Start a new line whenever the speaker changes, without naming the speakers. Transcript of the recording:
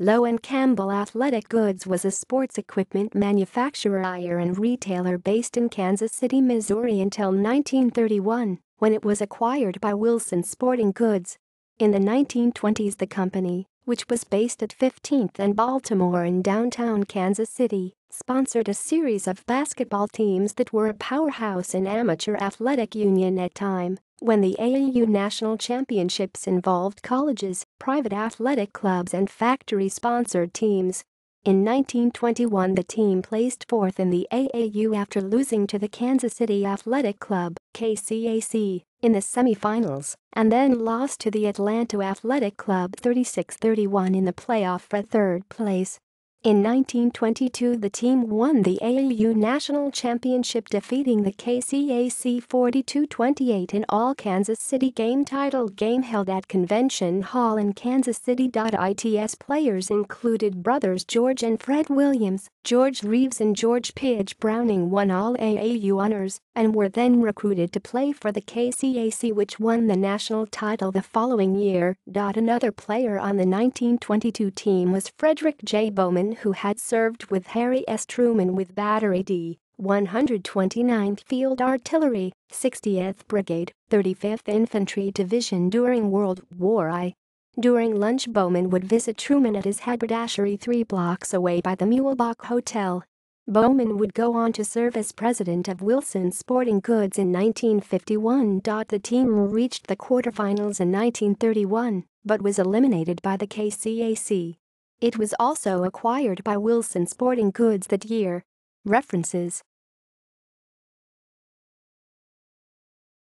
Lowe and Campbell Athletic Goods was a sports equipment manufacturer and retailer based in Kansas City, Missouri until 1931, when it was acquired by Wilson Sporting Goods. In the 1920s, the company, which was based at 15th and Baltimore in downtown Kansas City, sponsored a series of basketball teams that were a powerhouse in amateur athletic union at time when the AAU National Championships involved colleges, private athletic clubs and factory-sponsored teams. In 1921, the team placed fourth in the AAU after losing to the Kansas City Athletic Club, KCAC, in the semifinals, and then lost to the Atlanta Athletic Club 36-31 in the playoff for third place. In 1922, the team won the AAU National Championship, defeating the KCAC 42-28 in all-Kansas City game-titled game held at Convention Hall in Kansas City.Its. Players included brothers George and Fred Williams, George Reeves and George Pidge. Browning won all AAU honors and were then recruited to play for the KCAC, which won the national title the following year. Another player on the 1922 team was Frederick J. Bowman, who had served with Harry S. Truman with Battery D, 129th Field Artillery, 60th Brigade, 35th Infantry Division during World War I. During lunch, Bowman would visit Truman at his haberdashery 3 blocks away by the Muehlbach Hotel. Bowman would go on to serve as president of Wilson Sporting Goods in 1951. The team reached the quarterfinals in 1931, but was eliminated by the KCAC. It was also acquired by Wilson Sporting Goods that year. References